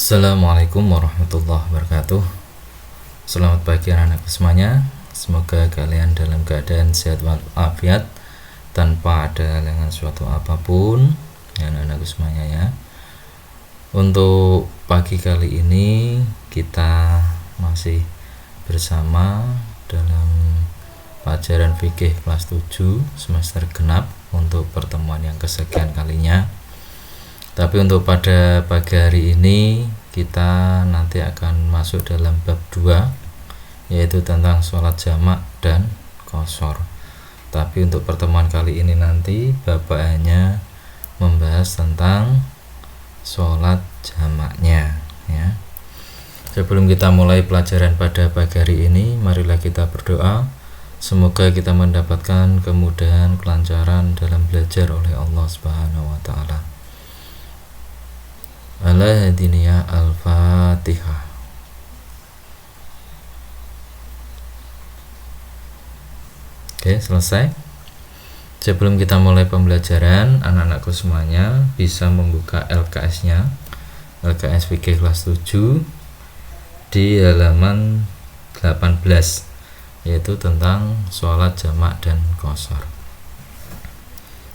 Assalamualaikum warahmatullahi wabarakatuh. Selamat pagi anak-anak semuanya. Semoga kalian dalam keadaan sehat walafiat tanpa ada halangan suatu apapun ya anak-anak semuanya ya. Untuk pagi kali ini kita masih bersama dalam pelajaran fikih kelas 7 semester genap untuk pertemuan yang kesekian kalinya. Tapi untuk pada pagi hari ini kita nanti akan masuk dalam bab 2, yaitu tentang sholat jamak dan qashar. Tapi untuk pertemuan kali ini nanti Bapak hanya membahas tentang sholat jamaknya ya. Sebelum kita mulai pelajaran pada pagi hari ini, marilah kita berdoa. Semoga kita mendapatkan kemudahan, kelancaran dalam belajar oleh Allah Subhanahu wa taala. Al-Hadiniyah Al-Fatihah. Oke, selesai. Sebelum kita mulai pembelajaran, anak-anakku semuanya bisa membuka LKS-nya, LKS Fikih kelas 7 di halaman 18, yaitu tentang sholat jamak dan qashar.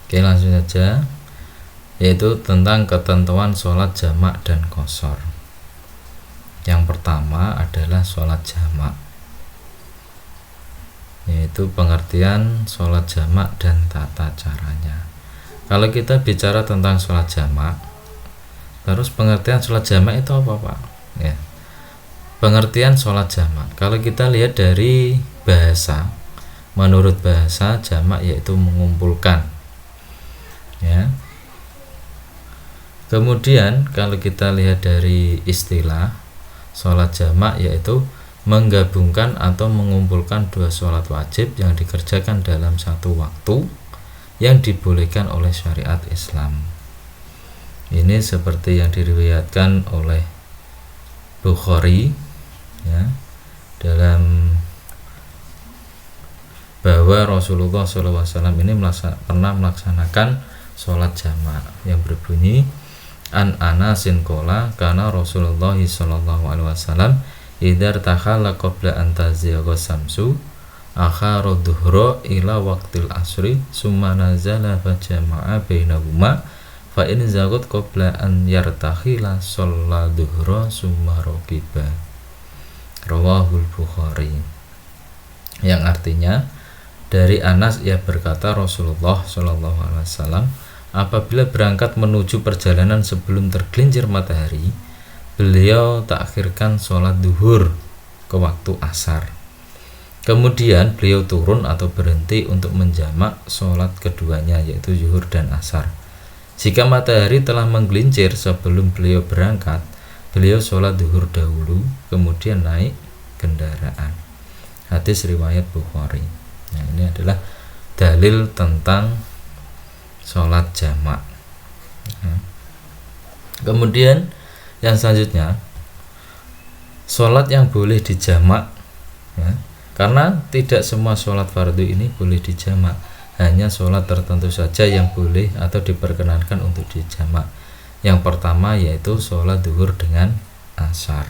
Oke, langsung saja, yaitu tentang ketentuan sholat jamak dan qashar. Yang pertama adalah sholat jamak, yaitu pengertian sholat jamak dan tata caranya. Kalau kita bicara tentang sholat jamak, terus pengertian sholat jamak itu apa, Pak? Ya, pengertian sholat jamak, kalau kita lihat dari bahasa, menurut bahasa jamak yaitu mengumpulkan ya. Kemudian kalau kita lihat dari istilah, sholat jamak yaitu menggabungkan atau mengumpulkan dua sholat wajib yang dikerjakan dalam satu waktu yang dibolehkan oleh syariat Islam. Ini seperti yang diriwayatkan oleh Bukhari ya, dalam bahwa Rasulullah SAW ini pernah melaksanakan sholat jamak yang berbunyi An Anasin kola karena Rasulullah SAW idar takhala qabla an tazigha samsu akhara dhuhra ila waqtil asri summa nazala fa jama'a bainahuma fa in zagat qabla an yartakhila shalla dhuhra summa raqiba. Rawahul Bukhari. Yang artinya dari Anas ia berkata Rasulullah SAW apabila berangkat menuju perjalanan sebelum tergelincir matahari, beliau takhirkan sholat duhur ke waktu asar. Kemudian beliau turun atau berhenti untuk menjamak sholat keduanya, yaitu zuhur dan asar. Jika matahari telah menggelincir sebelum beliau berangkat, beliau sholat duhur dahulu, kemudian naik kendaraan. Hadis riwayat Bukhari. Nah, ini adalah dalil tentang sholat jamak. Kemudian yang selanjutnya, sholat yang boleh dijamak ya, karena tidak semua sholat fardu ini boleh dijamak, hanya sholat tertentu saja yang boleh atau diperkenankan untuk dijamak. Yang pertama yaitu sholat duhur dengan asar.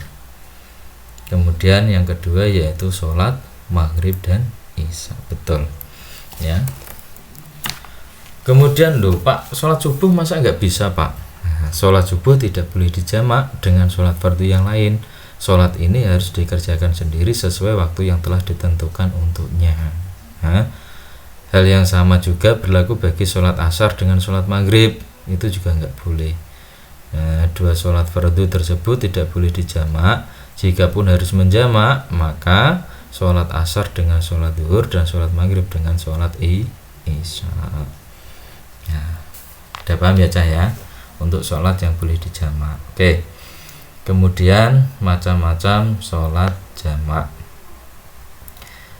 Kemudian yang kedua yaitu sholat maghrib dan isya. Betul ya. Kemudian loh Pak, sholat subuh masa nggak bisa Pak? Nah, sholat subuh tidak boleh dijamak dengan sholat fardu yang lain. Sholat ini harus dikerjakan sendiri sesuai waktu yang telah ditentukan untuknya. Nah, hal yang sama juga berlaku bagi sholat asar dengan sholat maghrib, itu juga nggak boleh. Nah, dua sholat fardu tersebut tidak boleh dijamak. Jikapun harus menjamak, maka sholat asar dengan sholat zuhur dan sholat maghrib dengan sholat isya. Ya, udah paham ya Cah ya untuk sholat yang boleh dijamak. Oke. Kemudian macam-macam sholat jamak.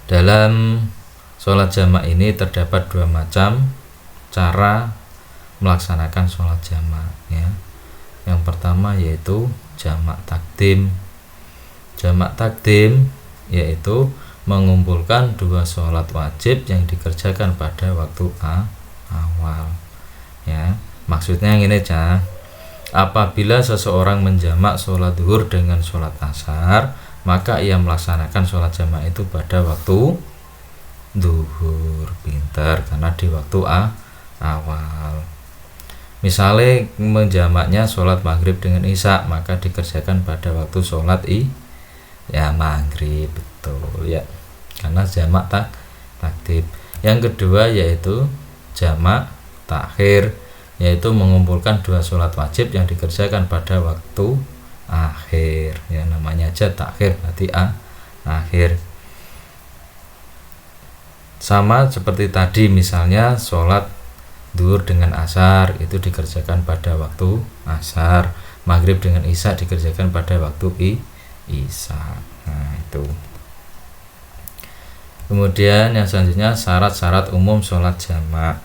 Dalam sholat jamak ini terdapat dua macam cara melaksanakan sholat jamak ya. Yang pertama yaitu jamak takdim. Jamak takdim yaitu mengumpulkan dua sholat wajib yang dikerjakan pada waktu awal ya. Maksudnya yang ini Cah, Apabila seseorang menjamak sholat zuhur dengan sholat asar, maka ia melaksanakan sholat jamak itu pada waktu zuhur. Pinter, karena di waktu awal. Misalnya menjamaknya sholat maghrib dengan isya, maka dikerjakan pada waktu sholat maghrib, betul ya, karena jamak takdim. Yang kedua yaitu jamak takhir, yaitu mengumpulkan dua sholat wajib yang dikerjakan pada waktu akhir, ya namanya aja takhir, berarti akhir. Sama seperti tadi, misalnya sholat zuhur dengan asar itu dikerjakan pada waktu asar, maghrib dengan isya dikerjakan pada waktu isya. Nah itu. Kemudian yang selanjutnya syarat-syarat umum sholat jamak.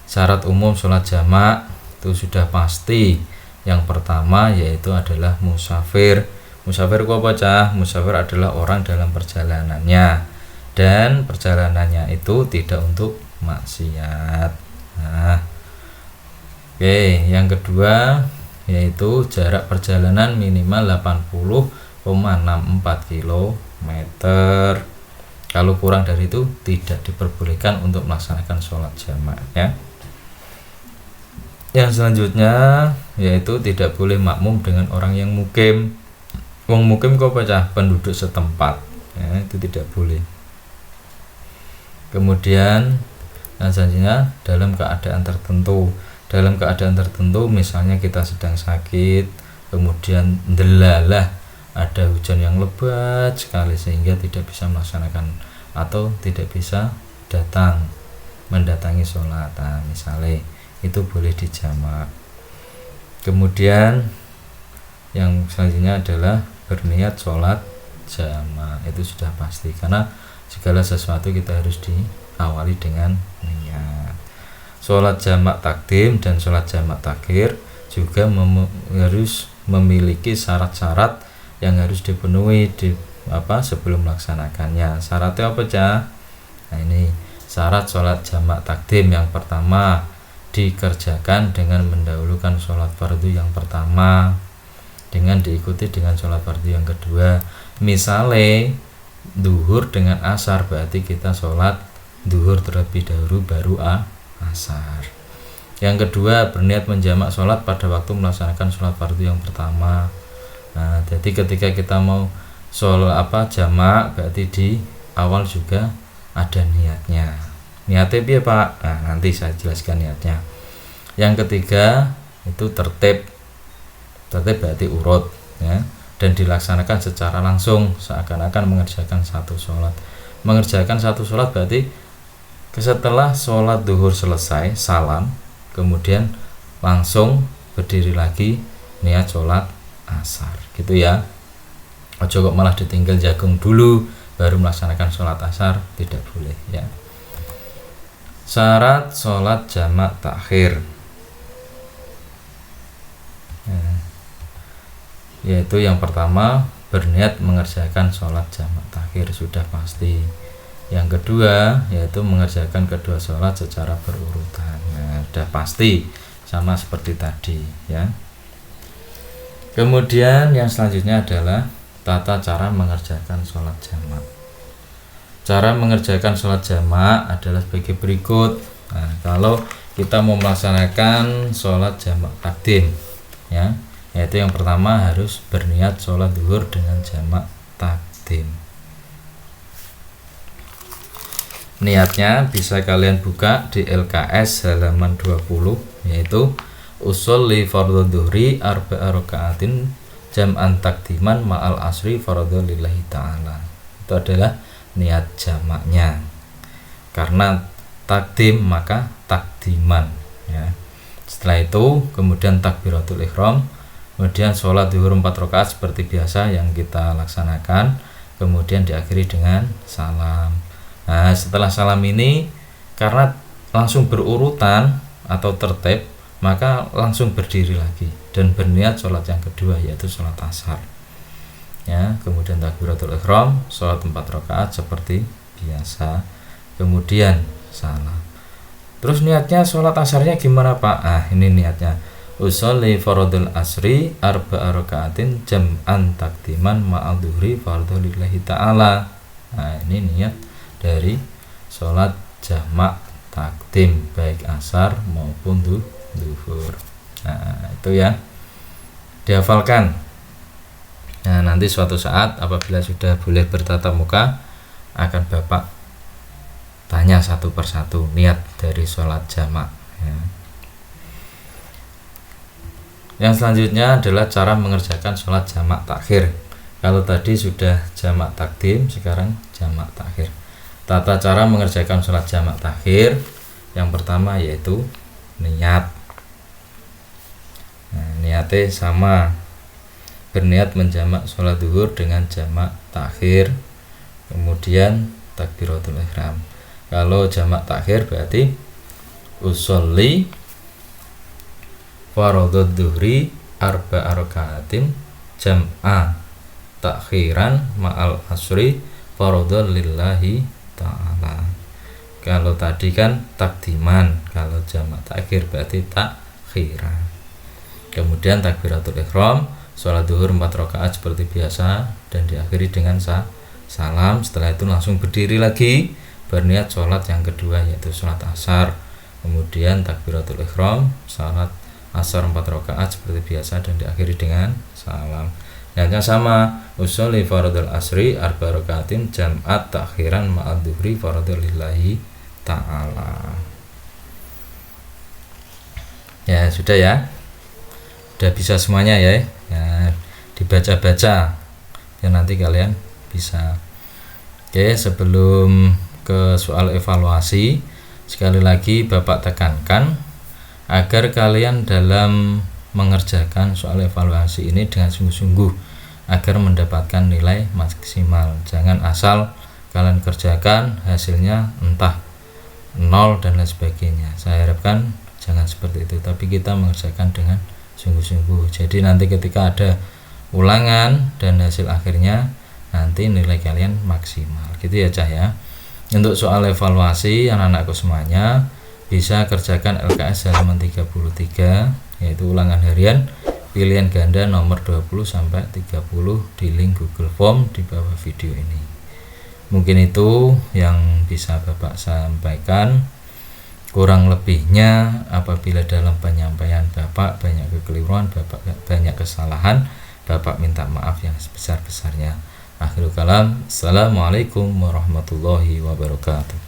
Syarat umum sholat jamak itu sudah pasti. Yang pertama yaitu adalah musafir. Musafir apa cah? Musafir adalah orang dalam perjalanannya, dan perjalanannya itu tidak untuk maksiat. Nah, oke, yang kedua yaitu jarak perjalanan minimal 80,64 km. Kalau kurang dari itu tidak diperbolehkan untuk melaksanakan sholat jamak ya. Yang selanjutnya yaitu tidak boleh makmum dengan orang yang mukim. Wong mukim kok pecah, penduduk setempat ya, itu tidak boleh. Kemudian yang selanjutnya dalam keadaan tertentu. Dalam keadaan tertentu misalnya kita sedang sakit, kemudian delalah ada hujan yang lebat sekali sehingga tidak bisa melaksanakan atau tidak bisa mendatangi sholat, misalnya itu boleh dijamak. Kemudian yang selanjutnya adalah berniat sholat jamak, itu sudah pasti karena segala sesuatu kita harus diawali dengan niat. Sholat jamak takdim dan sholat jamak takhir juga harus memiliki syarat-syarat yang harus dipenuhi sebelum melaksanakannya. Syaratnya apa cah? Nah ini syarat sholat jamak takdim. Yang pertama dikerjakan dengan mendahulukan sholat fardu yang pertama dengan diikuti dengan sholat fardu yang kedua. Misalnya duhur dengan asar, berarti kita sholat duhur terlebih dahulu baru asar. Yang kedua berniat menjamak sholat pada waktu melaksanakan sholat fardu yang pertama. Nah, jadi ketika kita mau sholat jamak, berarti di awal juga ada niatnya. Niatnya piye Pak? Nah, nanti saya jelaskan niatnya. Yang ketiga itu tertib berarti urut ya, dan dilaksanakan secara langsung seakan-akan mengerjakan satu sholat. Mengerjakan satu sholat berarti setelah sholat duhur selesai salam, kemudian langsung berdiri lagi niat sholat asar gitu ya. Ojo kok malah ditinggal jagung dulu baru melaksanakan sholat asar, tidak boleh ya. Syarat sholat jamak takhir yaitu yang pertama berniat mengerjakan sholat jamak takhir, sudah pasti. Yang kedua yaitu mengerjakan kedua sholat secara berurutan, sudah pasti sama seperti tadi ya. Kemudian yang selanjutnya adalah tata cara mengerjakan sholat jamak. Cara mengerjakan sholat jamak adalah sebagai berikut. Nah, kalau kita mau melaksanakan sholat jamak takdim ya, yaitu yang pertama harus berniat sholat zuhur dengan jamak takdim. Niatnya bisa kalian buka di LKS halaman 20, yaitu usul li fardhu dhuhri arba'a raka'atin jam'an takdiman ma'al asri fardhu lillahi ta'ala. Itu adalah niat jamaknya. Karena takdim maka takdiman ya. Setelah itu kemudian takbiratul ihram, kemudian sholat zuhur 4 rakaat seperti biasa yang kita laksanakan, kemudian diakhiri dengan salam. Nah, setelah salam ini karena langsung berurutan atau tertib, maka langsung berdiri lagi dan berniat sholat yang kedua yaitu sholat asar. Ya, kemudian takbiratul ihram, sholat 4 rakaat seperti biasa, kemudian salam. Terus niatnya sholat asarnya gimana Pak? Ini niatnya usolli faradul asri arba'a rakaatin jam'an takdiman ma'al dhuhri fardhu lillahi ta'ala. Nah, ini niat dari sholat jamak takdim baik asar maupun duhur. Nah, itu ya, dihafalkan. Nah, nanti suatu saat apabila sudah boleh bertatap muka akan Bapak tanya satu persatu niat dari sholat jamak ya. Yang selanjutnya adalah cara mengerjakan sholat jamak takhir. Kalau tadi sudah jamak takdim, sekarang jamak takhir. Tata cara mengerjakan sholat jamak takhir yang pertama yaitu niat. Nah, niatnya sama, berniat menjamak sholat duhur dengan jamak takhir, kemudian takbiratul ihram. Kalau jamak takhir berarti usolli faradud duhri arba'a rakaatin jam'a takhiran ma'al asri faradul lillahi ta'ala. Kalau tadi kan takdiman, kalau jamak takhir berarti takhiran. Kemudian takbiratul ihram, sholat duhur 4 rakaat seperti biasa dan diakhiri dengan salam. Setelah itu langsung berdiri lagi berniat sholat yang kedua yaitu sholat asar. Kemudian takbiratul ihram, sholat asar 4 rakaat seperti biasa dan diakhiri dengan salam. Niatnya sama, usolli faradul asri arba rakaatin jam'at takhiran ma'ad duhri faradul lillahi ta'ala. Ya sudah ya, udah bisa semuanya ya, dibaca-baca ya, nanti kalian bisa. Oke, sebelum ke soal evaluasi, sekali lagi Bapak tekankan agar kalian dalam mengerjakan soal evaluasi ini dengan sungguh-sungguh agar mendapatkan nilai maksimal. Jangan asal kalian kerjakan hasilnya entah 0 dan lain sebagainya. Saya harapkan jangan seperti itu, tapi kita mengerjakan dengan sungguh-sungguh. Jadi nanti ketika ada ulangan dan hasil akhirnya nanti nilai kalian maksimal. Gitu ya Cah ya. Untuk soal evaluasi anak-anakku semuanya bisa kerjakan LKS halaman 33 yaitu ulangan harian pilihan ganda nomor 20 sampai 30 di link Google Form di bawah video ini. Mungkin itu yang bisa Bapak sampaikan. Kurang lebihnya apabila dalam penyampaian Bapak banyak kekeliruan, Bapak banyak kesalahan, Bapak minta maaf yang sebesar-besarnya. Akhirul kalam, assalamualaikum warahmatullahi wabarakatuh.